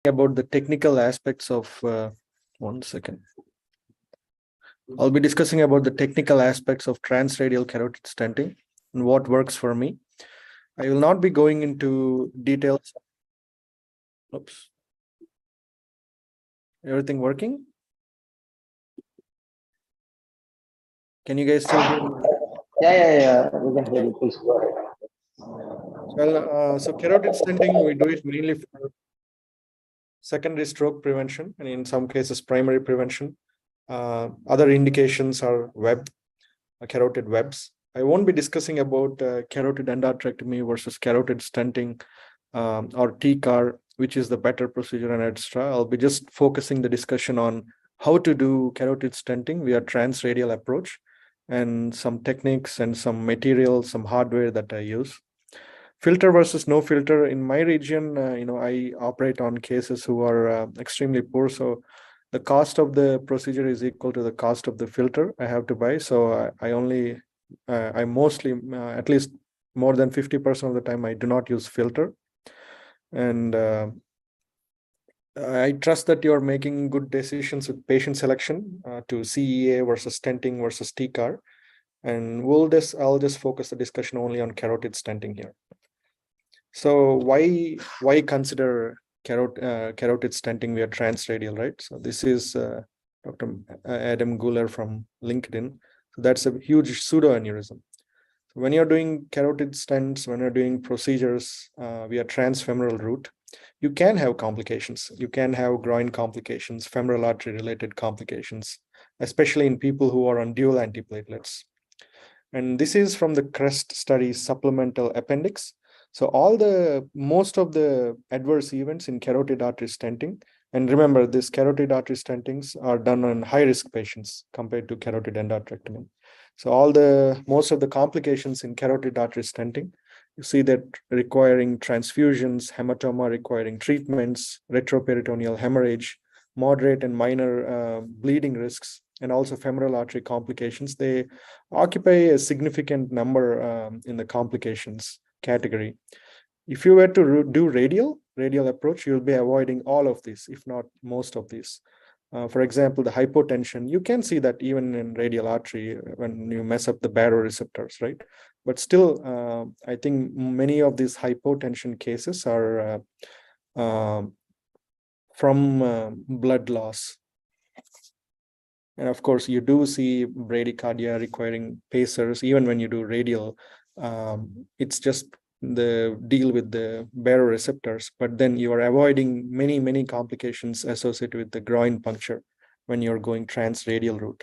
About the technical aspects of one second. I'll be discussing about the technical aspects of transradial carotid stenting and what works for me. I will not be going into details. Oops. Everything working? Can you guys still hear me? Yeah. We can hear you. Please go ahead. Well, so carotid stenting, we do it mainly for secondary stroke prevention and in some cases primary prevention. Other indications are carotid webs. I won't be discussing about carotid endarterectomy versus carotid stenting or TCAR, which is the better procedure and etc. I'll be just focusing the discussion on how to do carotid stenting via transradial approach and some techniques and some material, some hardware that I use. Filter versus no filter. In my region, I operate on cases who are extremely poor. So the cost of the procedure is equal to the cost of the filter I have to buy. So I mostly, at least more than 50% of the time, I do not use filter. And I trust that you're making good decisions with patient selection to CEA versus stenting versus TCAR. And I'll just focus the discussion only on carotid stenting here. So why consider carotid stenting via transradial, right? So this is Dr. Adam Guler from LinkedIn. So that's a huge pseudoaneurysm. So when you're doing carotid stents, when you're doing procedures via transfemoral route, you can have complications. You can have groin complications, femoral artery related complications, especially in people who are on dual antiplatelets. And this is from the CREST study supplemental appendix. So most of the adverse events in carotid artery stenting, and remember, these carotid artery stentings are done on high-risk patients compared to carotid endarterectomy. So most of the complications in carotid artery stenting, you see that requiring transfusions, hematoma requiring treatments, retroperitoneal hemorrhage, moderate and minor bleeding risks, and also femoral artery complications. They occupy a significant number in the complications category. If you were to do radial approach, you'll be avoiding all of these, if not most of these. For example, the hypotension, you can see that even in radial artery when you mess up the baroreceptors, right? But still, I think many of these hypotension cases are from blood loss. And of course, you do see bradycardia requiring pacers, even when you do radial. It's just the deal with the baroreceptors, but then you are avoiding many complications associated with the groin puncture when you're going transradial route.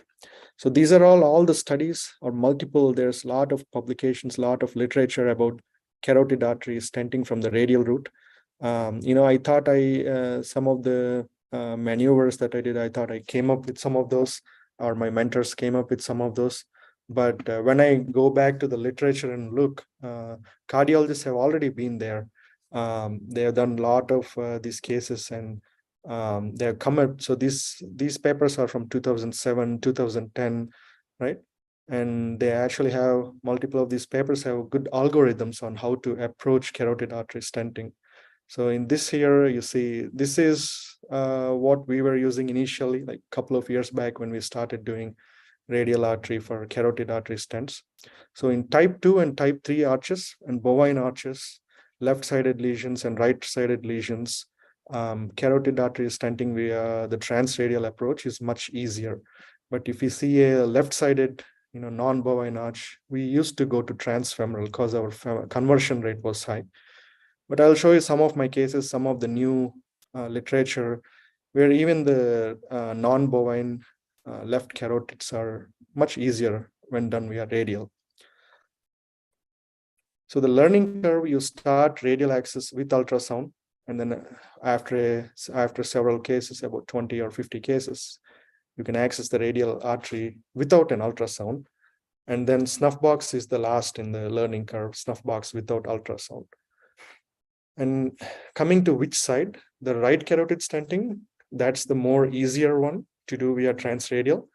So these are all the studies or multiple. There's a lot of publications, a lot of literature about carotid artery stenting from the radial route. I thought some of the maneuvers that I did, I thought I came up with some of those, or my mentors came up with some of those. But when I go back to the literature and look, cardiologists have already been there. They have done a lot of these cases, and they have come up. So these papers are from 2007, 2010, right? And they actually have multiple of these papers have good algorithms on how to approach carotid artery stenting. So in this here, you see, this is what we were using initially, like a couple of years back when we started doing radial artery for carotid artery stents. So in type 2 and type 3 arches and bovine arches, left-sided lesions and right-sided lesions, carotid artery stenting via the transradial approach is much easier. But if you see a left-sided, non-bovine arch, we used to go to transfemoral because our conversion rate was high. But I'll show you some of my cases, some of the new literature where even the non-bovine left carotids are much easier when done via radial. So the learning curve, you start radial access with ultrasound, and then after several cases, about 20 or 50 cases, you can access the radial artery without an ultrasound. And then snuff box is the last in the learning curve, snuff box without ultrasound. And coming to which side, the right carotid stenting, that's the more easier one to do via transradial.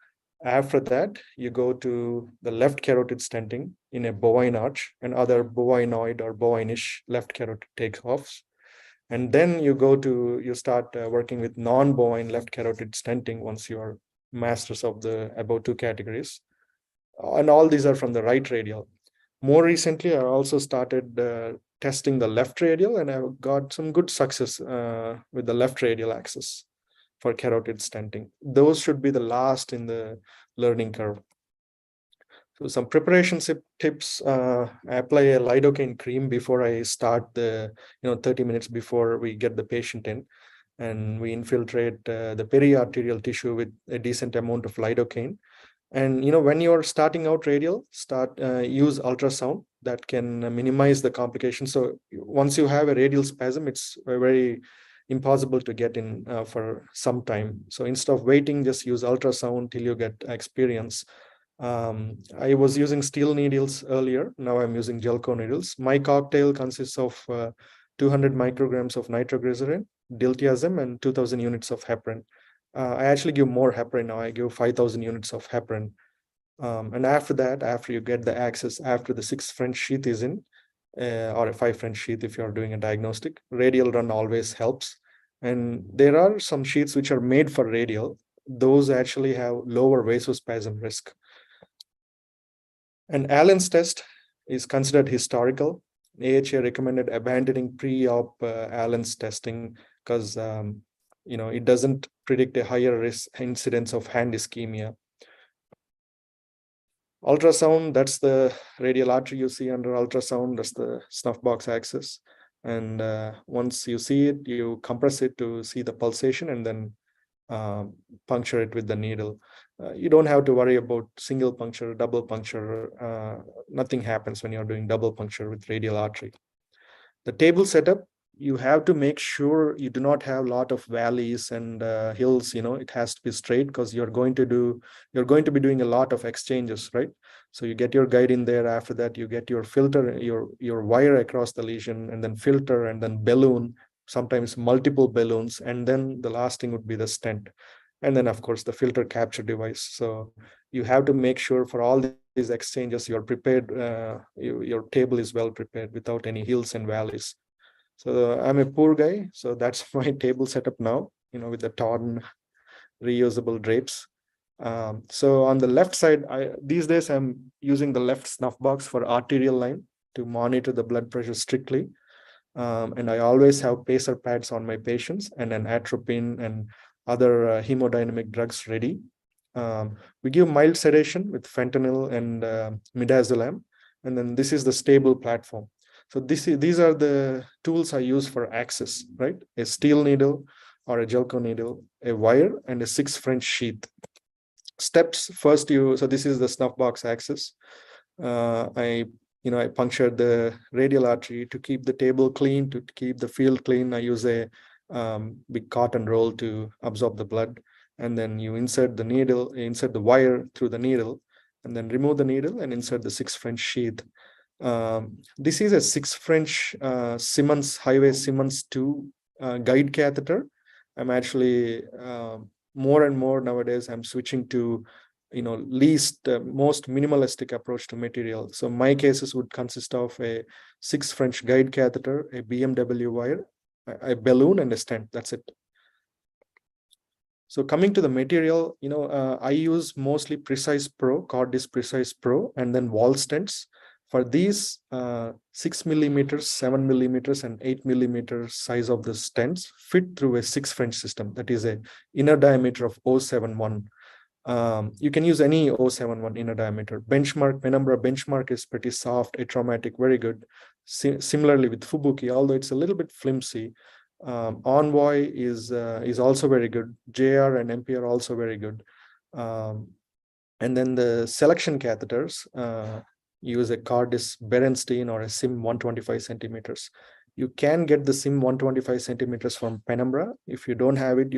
After that, you go to the left carotid stenting in a bovine arch and other bovinoid or bovine-ish left carotid takeoffs. And then you start working with non-bovine left carotid stenting once you are masters of the above two categories. And all these are from the right radial. More recently, I also started testing the left radial, and I've got some good success with the left radial axis for carotid stenting. Those should be the last in the learning curve. So some preparation tips, I apply a lidocaine cream before I start 30 minutes before we get the patient in. And we infiltrate the periarterial tissue with a decent amount of lidocaine. And when you're starting out radial, use ultrasound that can minimize the complications. So once you have a radial spasm, it's very impossible to get in for some time. So instead of waiting, just use ultrasound till you get experience. I was using steel needles earlier. Now I'm using Gelco needles. My cocktail consists of 200 micrograms of nitroglycerin, diltiazem, and 2000 units of heparin. I actually give more heparin now. I give 5,000 units of heparin. And after that, after you get the access, after the 6 French sheath is in, or a 5 French sheath if you're doing a diagnostic, radial run always helps. And there are some sheaths which are made for radial. Those actually have lower vasospasm risk. And Allen's test is considered historical. AHA recommended abandoning pre-op Allen's testing because it doesn't predict a higher risk incidence of hand ischemia. Ultrasound, that's the radial artery you see under ultrasound. That's the snuff box axis. And once you see it, you compress it to see the pulsation and then puncture it with the needle. You don't have to worry about single puncture, double puncture. Nothing happens when you're doing double puncture with radial artery. The table setup, you have to make sure you do not have a lot of valleys and hills. It has to be straight because you're going to be doing a lot of exchanges, right? So you get your guide in there. After that, you get your filter, your wire across the lesion, and then filter, and then balloon, sometimes multiple balloons, and then the last thing would be the stent, and then of course the filter capture device. So you have to make sure for all these exchanges you're prepared. Your table is well prepared without any hills and valleys. So I'm a poor guy, so that's my table setup now, with the torn reusable drapes. So on the left side, these days I'm using the left snuff box for arterial line to monitor the blood pressure strictly. And I always have pacer pads on my patients and an atropine and other hemodynamic drugs ready. We give mild sedation with fentanyl and midazolam. And then this is the stable platform. So these are the tools I use for access, right? A steel needle or a Gelco needle, a wire, and a 6 French sheath. Steps, first so this is the snuff box axis. I punctured the radial artery to keep the table clean, to keep the field clean. I use a big cotton roll to absorb the blood. And then you insert the wire through the needle, and then remove the needle and insert the 6 French sheath. This is a 6 French Simmons Highway Simmons 2 guide catheter. I'm actually more and more nowadays I'm switching to most minimalistic approach to material. So my cases would consist of a 6 French guide catheter, a BMW wire, a balloon, and a stent. That's it. So coming to the material, I use mostly Precise Pro, Cordis Precise Pro, and then wall stents. For these 6 millimeters, 7 millimeters, and 8 millimeters size of the stents fit through a 6 French system. That is a inner diameter of 0.71. You can use any 0.71 inner diameter. Penumbra benchmark is pretty soft, atraumatic, very good. Similarly with Fubuki, although it's a little bit flimsy. Envoy is also very good. JR and MP are also very good. And then the selection catheters, use a Cordis Berenstein or a SIM 125 centimeters. You can get the SIM 125 centimeters from Penumbra. If you don't have it,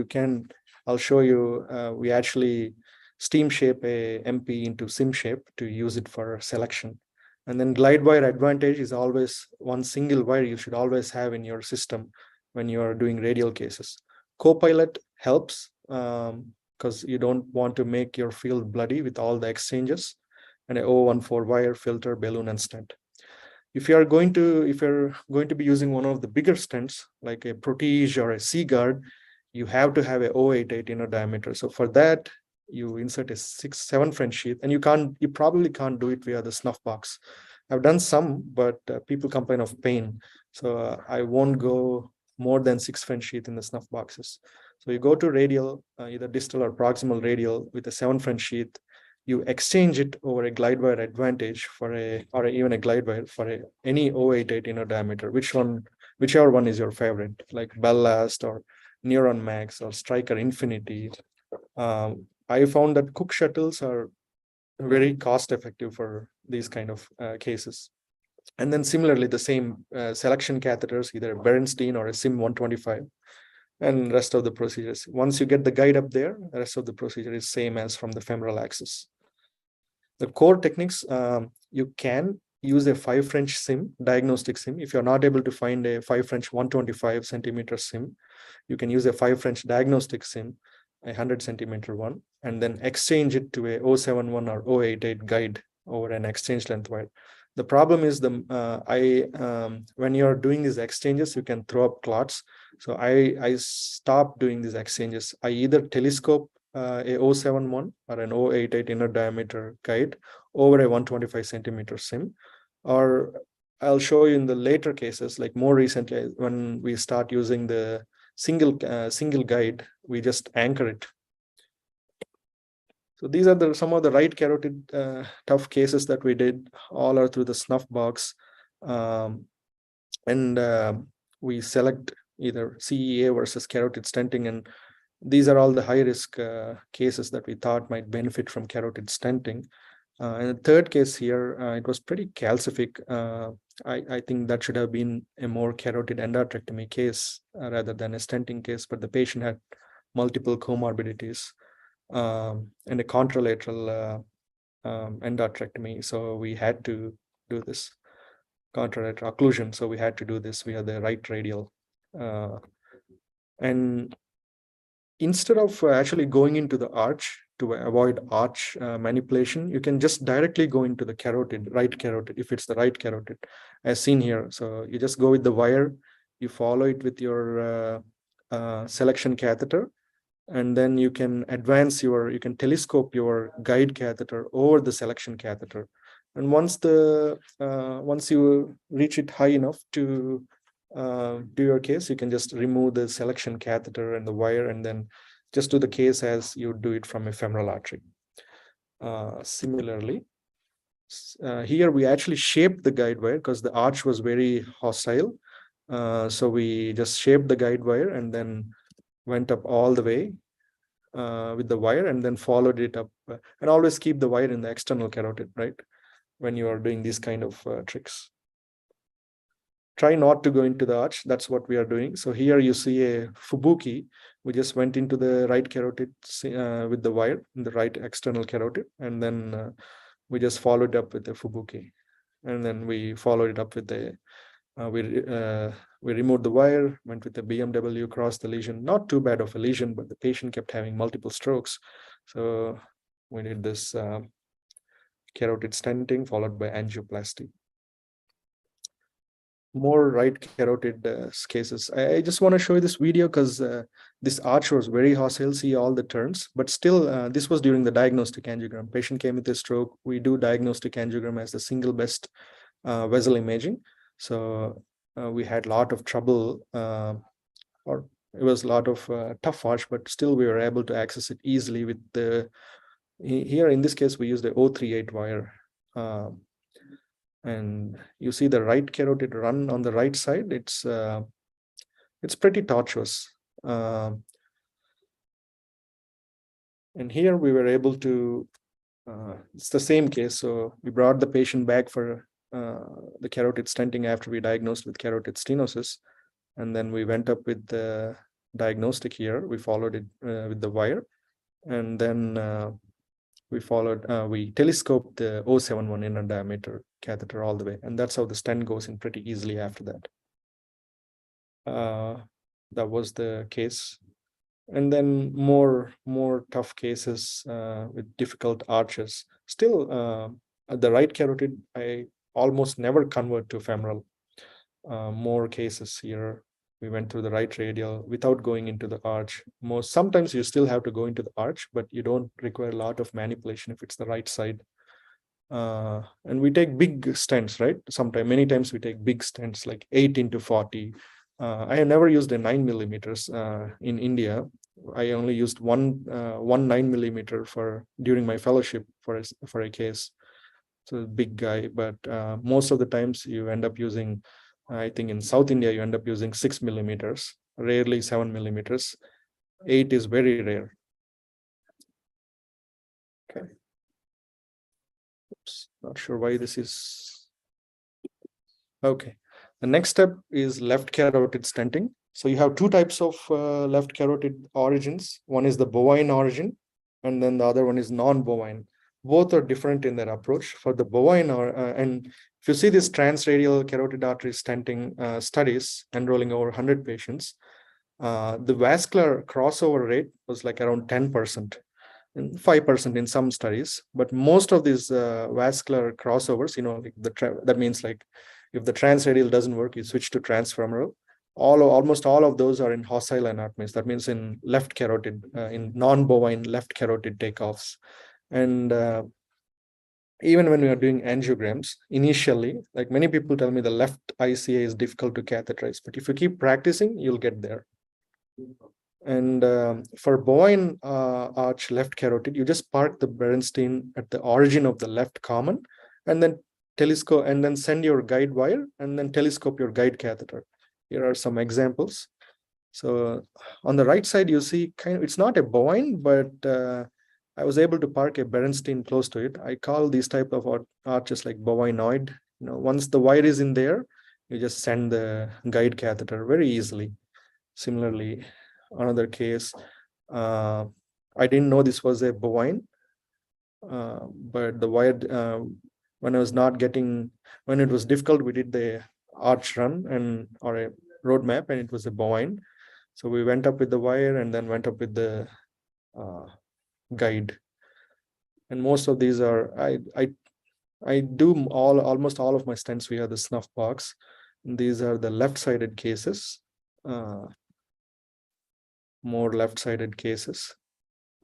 I'll show you. We actually steam shape a MP into SIM shape to use it for selection. And then glide wire advantage is always one single wire you should always have in your system when you are doing radial cases. Copilot helps because you don't want to make your field bloody with all the exchanges. And a 014 wire, filter, balloon, and stent. If you're going to be using one of the bigger stents, like a Protege or a C-guard, you have to have a 0.88 inner diameter. So for that, you insert a 6-7 French sheath, and you probably can't do it via the snuff box. I've done some, but people complain of pain. So I won't go more than 6 French sheath in the snuff boxes. So you go to radial, either distal or proximal radial with a 7 French sheath. You exchange it over a glide wire advantage or even a glide wire for any 0.88 inner diameter, whichever one is your favorite, like Ballast or Neuron Max or Striker Infinity. I found that Cook shuttles are very cost effective for these kind of cases. And then similarly, the same selection catheters, either a Berenstein or a SIM 125, and rest of the procedures. Once you get the guide up there, the rest of the procedure is same as from the femoral axis. The core techniques, you can use a 5 French SIM, diagnostic SIM. If you're not able to find a 5 French 125 centimeter SIM, you can use a 5 French diagnostic SIM, a 100 centimeter one, and then exchange it to a 071 or 088 guide over an exchange length wire. The problem is when you're doing these exchanges, you can throw up clots. So I stopped doing these exchanges. I either telescope a 071 or an 088 inner diameter guide over a 125 centimeter SIM, or I'll show you in the later cases, like more recently, when we start using the single guide, we just anchor it. So these are some of the right carotid tough cases that we did. All are through the snuff box, and we select either CEA versus carotid stenting, and these are all the high risk cases that we thought might benefit from carotid stenting. And the third case here, it was pretty calcific. I think that should have been a more carotid endarterectomy case rather than a stenting case, but the patient had multiple comorbidities and a contralateral endarterectomy. So we had to do this contralateral occlusion. So we had to do this via the right radial. And instead of actually going into the arch to avoid arch manipulation, you can just directly go into the carotid, right carotid, if it's the right carotid, as seen here. So you just go with the wire, you follow it with your selection catheter, and then you can you can telescope your guide catheter over the selection catheter. And once you reach it high enough to do your case, you can just remove the selection catheter and the wire, and then just do the case as you do it from a femoral artery. Similarly, here we actually shaped the guide wire because the arch was very hostile. So we just shaped the guide wire and then went up all the way with the wire, and then followed it up. And always keep the wire in the external carotid, right, when you are doing these kind of tricks. Try not to go into the arch. That's what we are doing. So here you see a Fubuki. We just went into the right carotid with the wire in the right external carotid, and then we just followed up with the Fubuki. And then we followed it up with the we removed the wire, went with the BMW, crossed the lesion. Not too bad of a lesion, but the patient kept having multiple strokes. So we did this carotid stenting followed by angioplasty. More right carotid cases. I just want to show you this video because this arch was very hostile. See all the turns, but still this was during the diagnostic angiogram. Patient came with a stroke. We do diagnostic angiogram as the single best vessel imaging. So we had a lot of trouble, or it was a lot of tough arch, but still we were able to access it easily with the, here in this case, we used the 038 wire. And you see the right carotid run on the right side. It's pretty tortuous. And here we were able to, it's the same case. So we brought the patient back for the carotid stenting after we diagnosed with carotid stenosis. And then we went up with the diagnostic here. We followed it with the wire. And then we telescoped the 071 inner diameter catheter all the way. And that's how the stent goes in pretty easily after that. That was the case. And then more tough cases with difficult arches. Still, at the right carotid, I almost never convert to femoral. More cases here, we went through the right radial without going into the arch. Sometimes you still have to go into the arch, but you don't require a lot of manipulation if it's the right side. And we take big stents, right? Many times we take big stents like 8x40. I have never used a 9 millimeters in India. I only used one 9 millimeter during my fellowship for a case. So big guy, but most of the times you end up using, I think in South India, you end up using 6 millimeters, rarely 7 millimeters. 8 is very rare. Okay. Oops, not sure why this is. Okay. The next step is left carotid stenting. So you have two types of left carotid origins. One is the bovine origin, and then the other one is non-bovine. Both are different in their approach. For the bovine, and if you see this transradial carotid artery stenting studies enrolling over 100 patients, the vascular crossover rate was like around 10%. And 5% in some studies, but most of these vascular crossovers, like that means like if the transradial doesn't work, you switch to transfemoral. Almost all of those are in hocile anatomies. That means in left carotid, in non-bovine left carotid takeoffs. And even when we are doing angiograms, initially, like many people tell me the left ICA is difficult to catheterize, but if you keep practicing, you'll get there. And for bovine arch left carotid, you just park the Berenstein at the origin of the left common, and then telescope, and then send your guide wire, and then telescope your guide catheter. Here are some examples. So on the right side, you see it's not a bovine, but I was able to park a Berenstein close to it. I call these type of arches like bovinoid. Once the wire is in there, you just send the guide catheter very easily. Similarly, another case, I didn't know this was a bovine, but the wire, when it was difficult, we did the arch run or a roadmap, and it was a bovine. So we went up with the wire and then went up with the guide. And most of these are, I do almost all of my stents via the snuff box. And these are the left-sided cases. More left-sided cases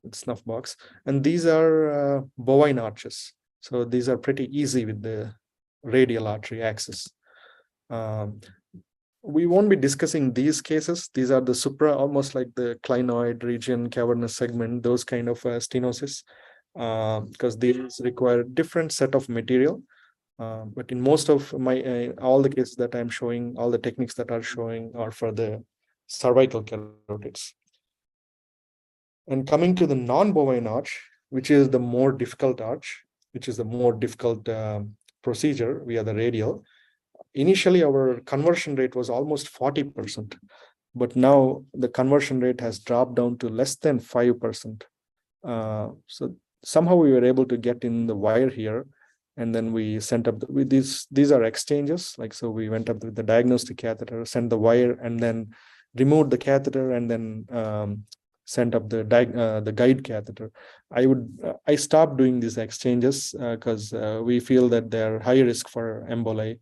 with snuff box, and these are bovine arches. So these are pretty easy with the radial artery axis. We won't be discussing these cases. These are the almost like the clinoid region, cavernous segment, those kind of stenosis, because these require different set of material. But in most of my all the cases that I'm showing, all the techniques that are showing are for the cervical carotids. And coming to the non-bovine arch, which is the more difficult arch, which is the more difficult procedure via the radial. Initially, our conversion rate was almost 40%, but now the conversion rate has dropped down to less than 5%. So somehow we were able to get in the wire here, and then we sent up with these are exchanges. Like, so we went up with the diagnostic catheter, sent the wire, and then removed the catheter, and then sent up the guide catheter. I stopped doing these exchanges because we feel that they're high risk for emboli.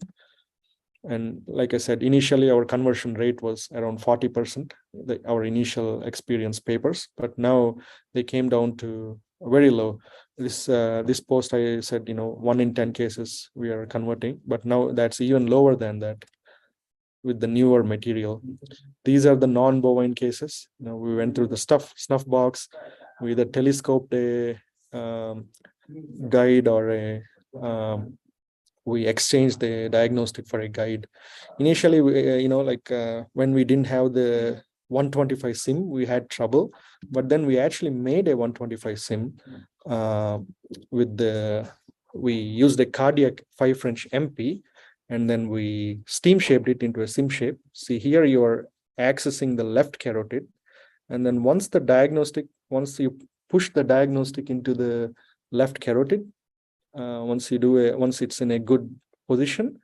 And like I said, initially our conversion rate was around 40%, our initial experience papers, but now they came down to very low. This post I said, 1 in 10 cases we are converting, but now that's even lower than that with the newer material. These are the non-bovine cases. We went through the snuff box. We either telescoped a guide or we exchanged the diagnostic for a guide. Initially, when we didn't have the 125 sim, we had trouble, but then we actually made a 125 sim we used a cardiac 5 French MP, and then we steam shaped it into a sim shape. See here, you are accessing the left carotid, and then once you push the diagnostic into the left carotid, once it's in a good position,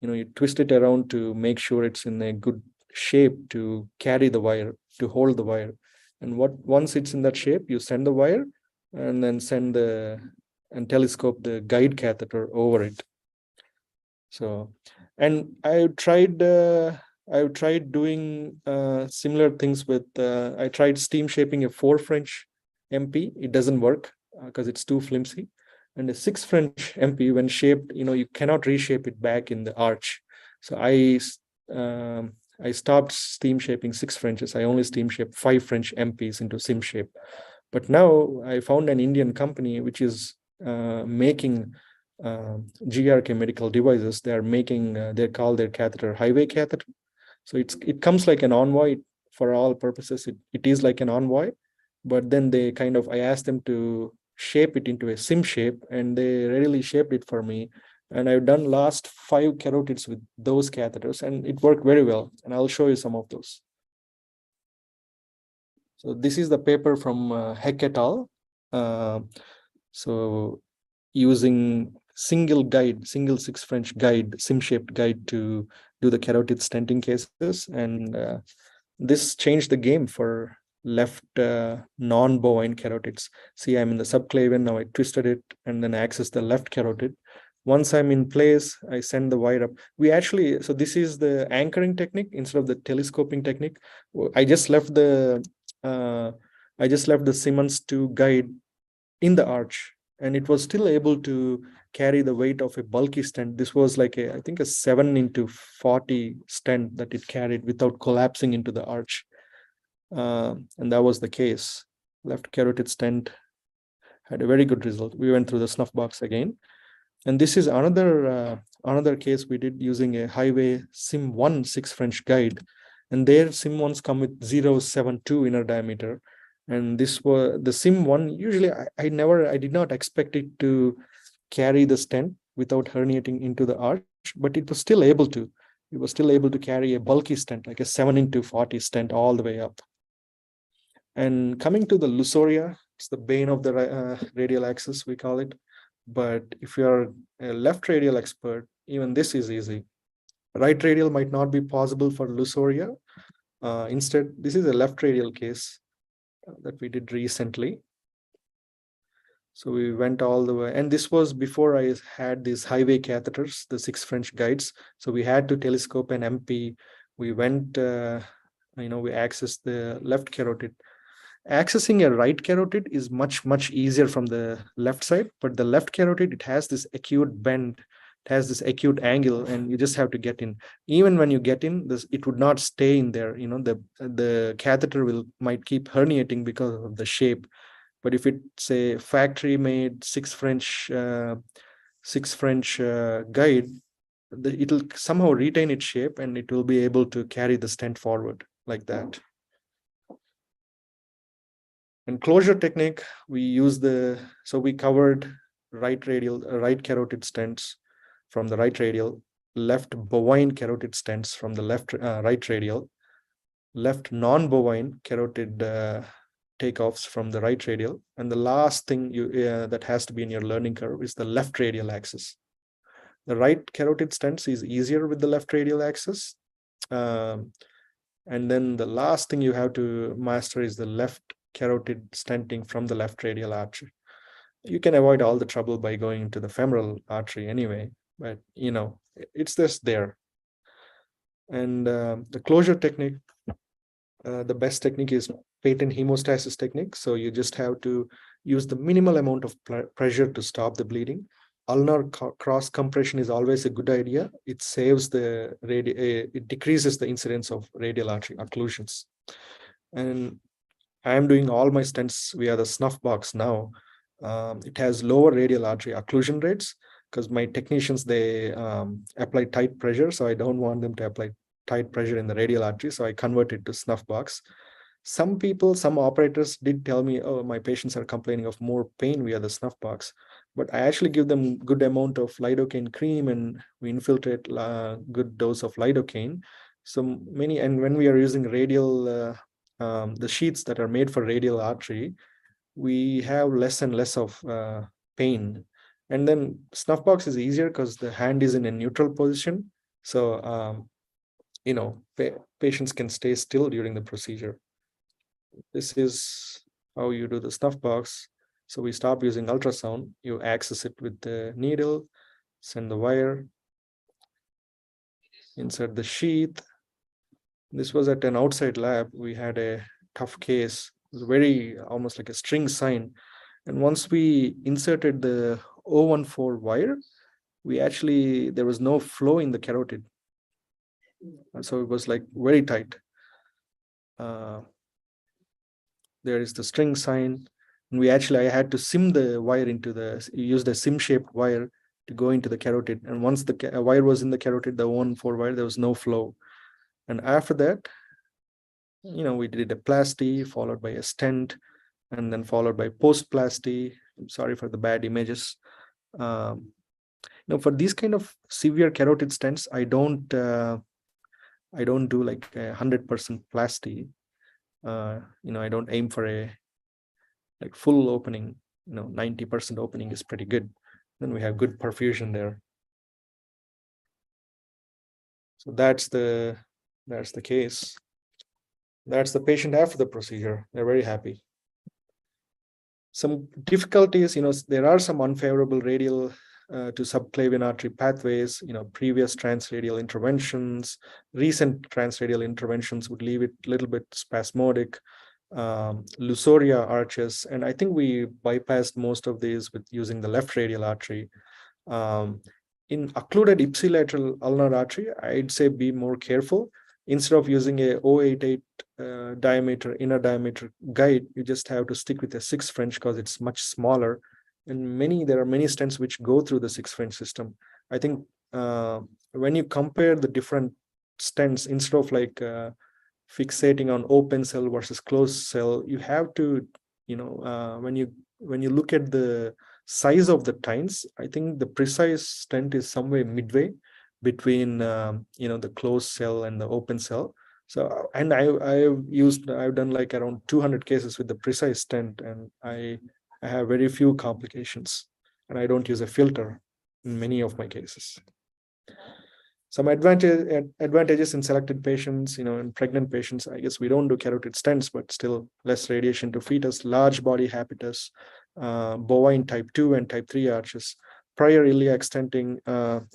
you twist it around to make sure it's in a good shape to carry the wire, to hold the wire. And once it's in that shape, you send the wire and then telescope the guide catheter over it. So, and I've tried doing similar things with, I tried steam shaping a 4 French MP. It doesn't work because it's too flimsy. And a 6 French MP, when shaped, you cannot reshape it back in the arch. So I stopped steam shaping 6 Frenches. I only steam shape 5 French MPs into sim shape. But now I found an Indian company which is making GRK medical devices. They are making, they call their catheter highway catheter. So it comes like an Envoy. For all purposes, it is like an Envoy. But then they kind of, I asked them to shape it into a sim shape, and they readily shaped it for me. And I've done last 5 carotids with those catheters, and it worked very well. And I'll show you some of those. So this is the paper from Heck et al. So using single 6 French guide, sim-shaped guide to do the carotid stenting cases. And this changed the game for left non-bovine carotids. See, I'm in the subclavian, now I twisted it and then access the left carotid. Once I'm in place, I send the wire up. So this is the anchoring technique instead of the telescoping technique. I just left the Siemens 2 guide in the arch, and it was still able to carry the weight of a bulky stent. This was like I think a 7x40 stent that it carried without collapsing into the arch. And that was the case. Left carotid stent had a very good result. We went through the snuff box again. And this is another case we did using a highway Sim 1 6 French guide. And their Sim 1s come with 0.72 inner diameter. And this was the Sim 1. Usually I did not expect it to carry the stent without herniating into the arch, but it was still able to. It was still able to carry a bulky stent, like a 7x40 stent all the way up. And coming to the Lusoria, it's the bane of the radial axis, we call it. But if you're a left radial expert, even this is easy. Right radial might not be possible for Lusoria. Instead, this is a left radial case that we did recently. So we went all the way, and this was before I had these highway catheters, the 6 French guides. So we had to telescope an MP. We went, we accessed the left carotid. Accessing a right carotid is much easier from the left side, but the left carotid, it has this acute bend, it has this acute angle, and you just have to get in. Even when you get in, it would not stay in there. The catheter might keep herniating because of the shape. But if it's a factory made 6 French guide, it'll somehow retain its shape, and it will be able to carry the stent forward like that. And closure technique, we covered right carotid stents from the right radial, left bovine carotid stents from the right radial, left non-bovine carotid takeoffs from the right radial, and the last thing that has to be in your learning curve is the left radial axis. The right carotid stents is easier with the left radial axis. And then the last thing you have to master is the left carotid stenting from the left radial artery. You can avoid all the trouble by going into the femoral artery anyway, but it's just there. And the closure technique, the best technique is patent hemostasis technique. So you just have to use the minimal amount of pressure to stop the bleeding. Ulnar cross compression is always a good idea. It saves it decreases the incidence of radial artery occlusions. And I am doing all my stents via the snuff box now. It has lower radial artery occlusion rates because my technicians, they apply tight pressure. So I don't want them to apply tight pressure in the radial artery. So I convert it to snuff box. Some operators did tell me, oh, my patients are complaining of more pain via the snuff box. But I actually give them good amount of lidocaine cream, and we infiltrate good dose of lidocaine. And when we are using radial, the sheets that are made for radial artery, we have less and less of pain. And then snuff box is easier because the hand is in a neutral position. So, patients can stay still during the procedure. This is how you do the snuff box. So we stop using ultrasound. You access it with the needle, send the wire, insert the sheath. This was at an outside lab. We had a tough case. It was very almost like a string sign. And once we inserted the 014 wire, there was no flow in the carotid. And so it was like very tight. There is the string sign. And I had to sim the wire use the sim-shaped wire to go into the carotid. And once the wire was in the carotid, the 014 wire, there was no flow. And after that, we did a plasty followed by a stent, and then followed by post-plasty. I'm sorry for the bad images. For these kind of severe carotid stents, I don't do like 100% plasty. I don't aim for a like full opening. 90% opening is pretty good. Then we have good perfusion there. So that's the case. That's the patient after the procedure. They're very happy. Some difficulties, there are some unfavorable radial to subclavian artery pathways, previous transradial interventions, recent transradial interventions would leave it a little bit spasmodic, lusoria arches, and I think we bypassed most of these with using the left radial artery. In occluded ipsilateral ulnar artery, I'd say be more careful. Instead of using a 088 diameter, inner diameter guide, you just have to stick with a 6 French because it's much smaller. And there are many stents which go through the 6 French system. I think when you compare the different stents, instead of like fixating on open cell versus closed cell, you have to, when you look at the size of the tines, I think the precise stent is somewhere midway between the closed cell and the open cell. So, and I've done like around 200 cases with the precise stent, and I have very few complications, and I don't use a filter in many of my cases. Some advantages in selected patients, in pregnant patients, I guess we don't do carotid stents, but still less radiation to fetus, large body habitus, bovine type 2 and type 3 arches. Prior iliac stenting,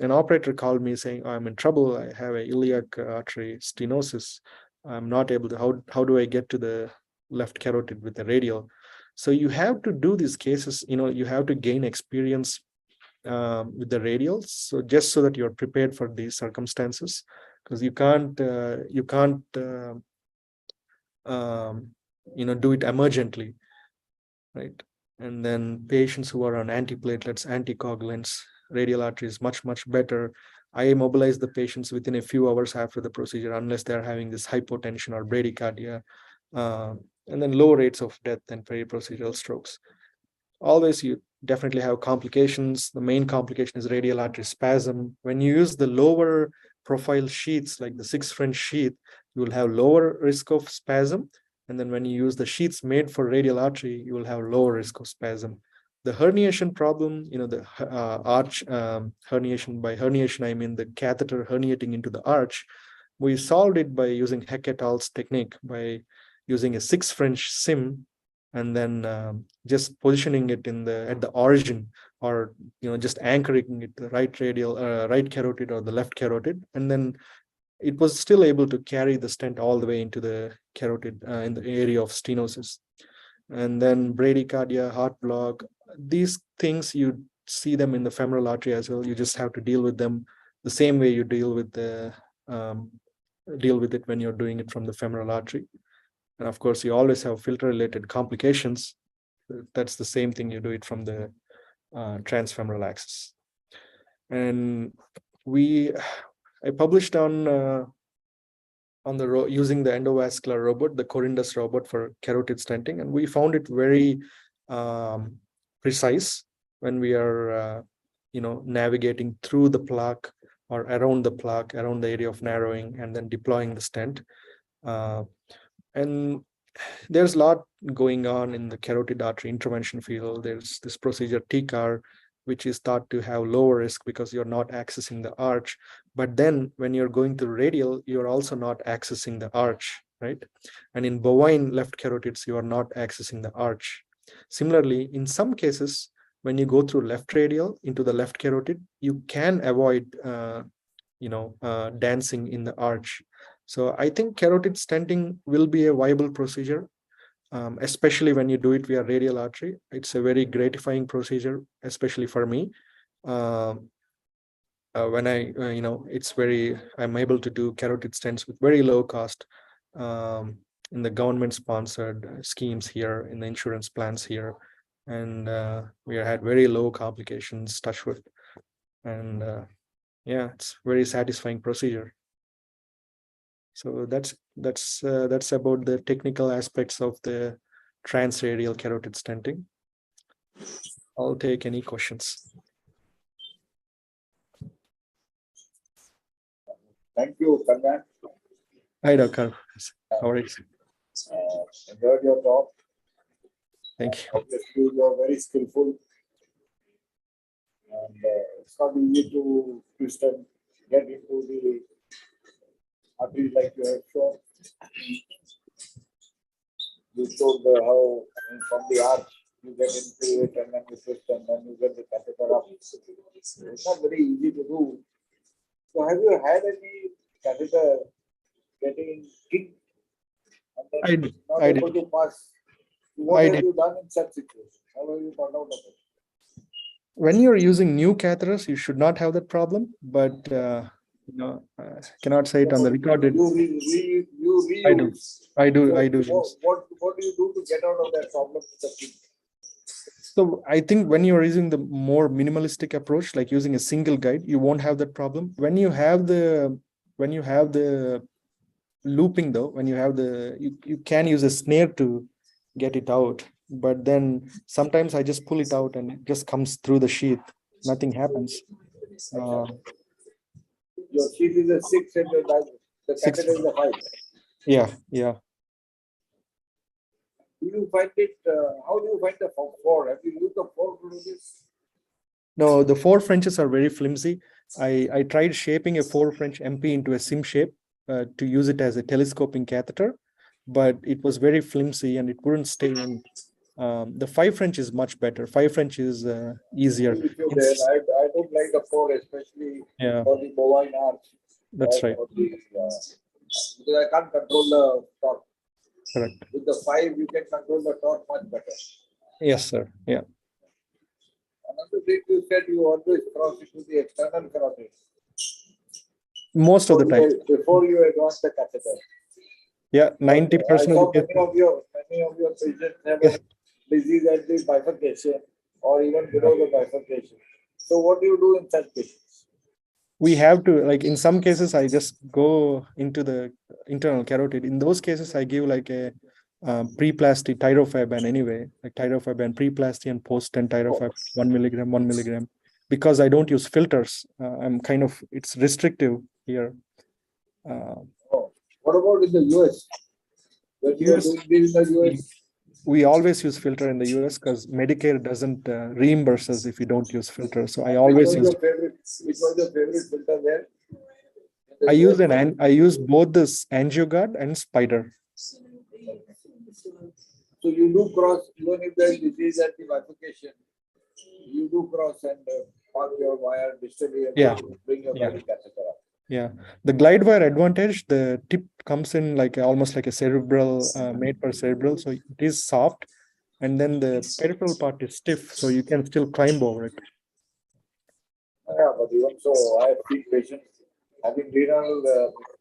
an operator called me saying, oh, I'm in trouble. I have a iliac artery stenosis. I'm not able to, how do I get to the left carotid with the radial? So you have to do these cases, you have to gain experience with the radials. So just so that you're prepared for these circumstances, because you can't do it emergently, right? And then patients who are on antiplatelets, anticoagulants, radial artery is much, much better. I immobilize the patients within a few hours after the procedure, unless they're having this hypotension or bradycardia, and then low rates of death and peri-procedural strokes. Always, you definitely have complications. The main complication is radial artery spasm. When you use the lower profile sheaths, like the 6 French sheath, you will have lower risk of spasm. And then when you use the sheaths made for radial artery, you will have lower risk of spasm. The herniation problem, the arch herniation, by herniation, I mean the catheter herniating into the arch. We solved it by using Heck et al.'s technique, by using a 6 French sim, and then just positioning it at the origin, or just anchoring it to the right radial, right carotid or the left carotid, and then it was still able to carry the stent all the way into the carotid in the area of stenosis. And then bradycardia, heart block, these things, you see them in the femoral artery as well. You just have to deal with them the same way you deal with it when you're doing it from the femoral artery. And of course, you always have filter-related complications. That's the same thing, you do it from the transfemoral axis. And I published on using the endovascular robot, the Corindus robot for carotid stenting, and we found it very precise when we are navigating through the plaque or around the plaque, around the area of narrowing, and then deploying the stent. And there's a lot going on in the carotid artery intervention field. There's this procedure TCAR, which is thought to have lower risk because you're not accessing the arch. But then when you're going through radial, you're also not accessing the arch, right? And in bovine left carotids, you are not accessing the arch. Similarly, in some cases, when you go through left radial into the left carotid, you can avoid dancing in the arch. So I think carotid stenting will be a viable procedure, especially when you do it via radial artery. It's a very gratifying procedure, especially for me. When I'm able to do carotid stents with very low cost in the government sponsored schemes here, in the insurance plans here. And we had very low complications, touch wood. And yeah, it's very satisfying procedure. So that's about the technical aspects of the transradial carotid stenting. I'll take any questions. Thank you, Kalyan. Hi, Dr. How are you? Enjoyed your talk. Thank you. Obviously, you are very skillful. And it's not easy to twist and get into the artery like you have shown. You showed how from the arch you get into it and then you twist and then you get the catheter up. It's not very easy to do. So have you had any catheter getting kicked and then I did. not I able did. to pass? What I have did. you done in such situations? How have you got out of it? When you're using new catheters, you should not have that problem, but cannot say it on the recorded. You I do. reuse. I do. So I do use. what do you do to get out of that problem with the kick? So I think when you're using the more minimalistic approach, like using a single guide, you won't have that problem. When you have the looping though, when you have you can use a snare to get it out, but then sometimes I just pull it out and it just comes through the sheath. Nothing happens. Your sheath is a 6 and the catheter is a 5. Yeah. Do you find it? How do you find the 4? Have you used the 4 to do this? No, the 4 Frenches are very flimsy. I tried shaping a 4 French MP into a sim shape to use it as a telescoping catheter, but it was very flimsy and it wouldn't stay in. The 5 French is much better. 5 French is easier. I don't like the 4, especially for the bovine arch. That's right. Because I can't control the torque. Correct. With the 5, you can control the torque much better. Yes, sir. Yeah. Another thing you said, you always cross into the external carotid. Most of the time. Before you advance the catheter. Yeah, 90% I saw of the many of your patients have a disease at the bifurcation or even below the bifurcation. So what do you do in such patients? We have to, like in some cases, I just go into the internal carotid. In those cases, I give like a pre-plasty tirofiban anyway, like tirofiban pre-plasty and post-10 tirofiban, 1 milligram, because I don't use filters. I'm kind of, it's restrictive here. What about in the US? When you are doing this in the US? We always use filter in the US because Medicare doesn't reimburse us if you don't use filter. So I always use. Which was your favorite filter there? I use both this AngioGuard and Spider. So you do cross, even if there is disease at the bifurcation, you do cross and park your wire distally and bring your body catheter up. Yeah, the glide wire advantage, the tip comes in like almost like a cerebral, made for cerebral, so it is soft, and then the peripheral part is stiff, so you can still climb over it. Yeah, but even so, I have seen patients having renal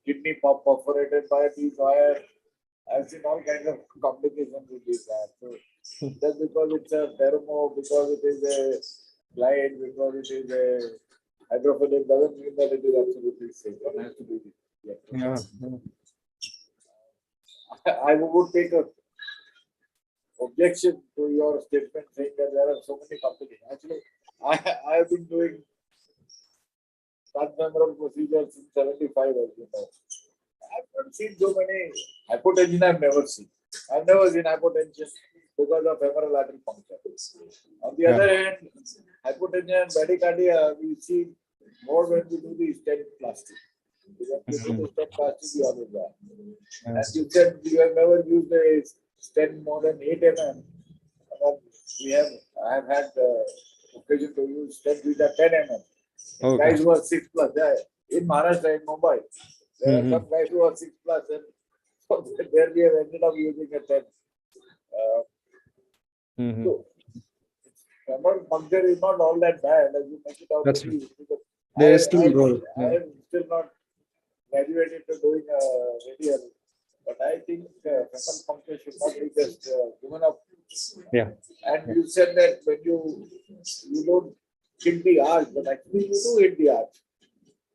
kidney pump perforated by these wires. I've seen all kinds of complications with these wires. So just because it's a thermo, because it is a glide, because it is a hydrophilic, doesn't mean that it is absolutely safe. One has to do it. Yeah. I would take a objection to your statement saying that there are so many complications. Actually, I have been doing transfemoral procedures since 75, as you know. I've not seen so many hypotension. I've never seen hypotension because of femoral artery puncture. On the other hand, hypotension and bradycardia we see more when we do the stent plastic. When we do the stent plastic, we always have. As you said, you have never used a stent more than 8 mm. I have had occasion to use stents which are 10 mm. Guys who are 6+. in Maharashtra, in Mumbai. There are some guys who are 6+, and so there we have ended up using a 10. So, femoral puncture is not all that bad as you make it out. That's to right. be, because There is still role. I am still not graduated to doing radial, but I think femoral puncture should not be just given up. Yeah. And you said that when you don't hit the arch, but actually you do hit the arch.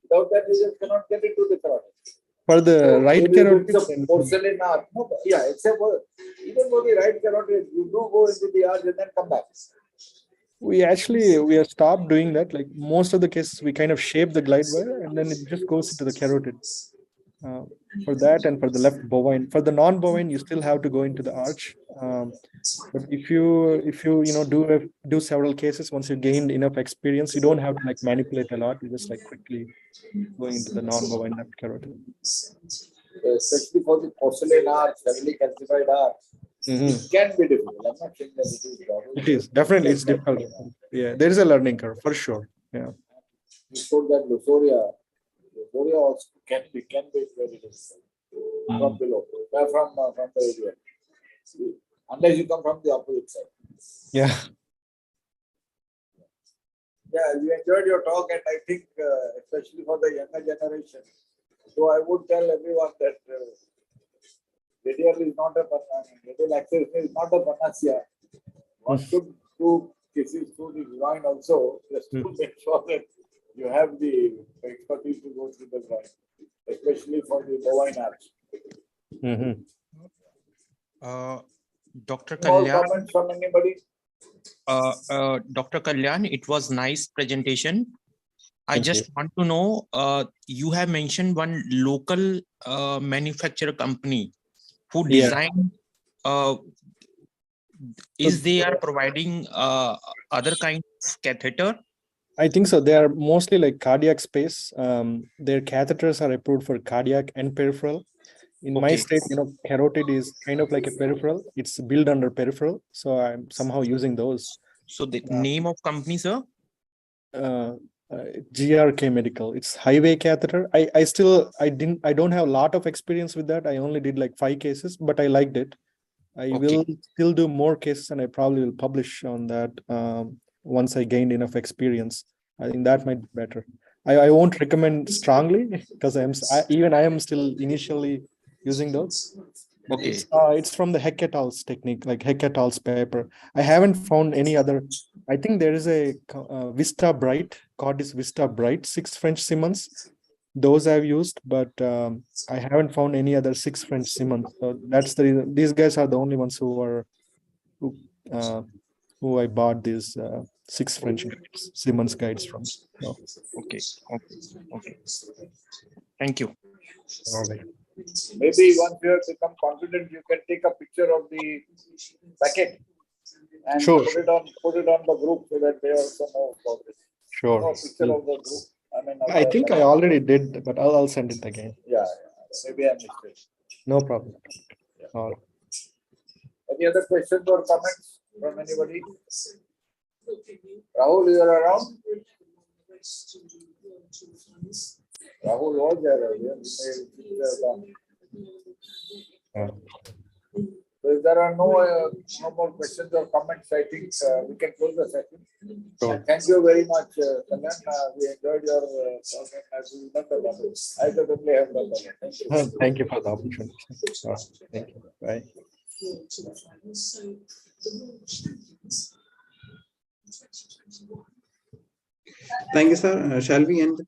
Without that, you just cannot get into the carotid. For the right If carotid, it's a porcelain arch, no, yeah, except for even for the right carotid, you do go into the arch and then come back. we have stopped doing that. Like most of the cases, we kind of shape the glide wire and then it just goes into the carotid. For that and for the left bovine. For the non-bovine, you still have to go into the arch. But if you do several cases, once you gained enough experience, you don't have to like manipulate a lot. You just like quickly going into the non-bovine left carotid. Especially for the porcelain arch, heavily calcified arch, it can be difficult. I'm not saying that it is difficult. It is definitely it's difficult. Yeah, there is a learning curve for sure. Yeah. You showed that Lusoria also can be very difficult from below, from the area. Unless you come from the opposite side. Yeah. Yeah, we enjoyed your talk, and I think especially for the younger generation. So I would tell everyone that radial is not a radial access is not a panacea. One should do cases through the groin also, just to make sure that you have the expertise to go through the groin, especially for the bovine arch. Dr. More Kalyan, comments from anybody? Dr. Kalyan, it was nice presentation. I Thank just want to know, you have mentioned one local manufacturer company who Yeah. designed, is they are providing other kind of catheter? I think so. They are mostly like cardiac space. Their catheters are approved for cardiac and peripheral. In my state, carotid is kind of like a peripheral. It's built under peripheral. So I'm somehow using those. So the name of company, sir? GRK Medical. It's highway catheter. I don't have a lot of experience with that. I only did like 5 cases, but I liked it. I will still do more cases and I probably will publish on that once I gained enough experience. I think that might be better. I won't recommend strongly because I am still initially using those. It's from the Heck et al.'s technique, like Heck et al.'s paper. I haven't found any other. I think there is a Vista Bright, Cordis Vista Bright 6 French Siemens. Those I've used, but I haven't found any other 6 French Siemens. So that's the reason. These guys are the only ones who I bought these 6 French Siemens guides from. So. Okay. Thank you. All right. Maybe once you have become confident, you can take a picture of the packet and put it on the group so that they also know about it. Sure. No picture of the group. I think I already did, but I'll send it again. Yeah. Maybe I missed it. No problem. Yeah. All right. Any other questions or comments from anybody? Rahul, you are around? Rahul was there earlier. So if there are no more questions or comments, I think we can close the session. Sure. Thank you very much, Kalyan. We enjoyed your talk and as we done the level. I certainly have done the level. Thank you. Thank you for the opportunity. Thank you. Bye. Thank you, sir. Shall we end?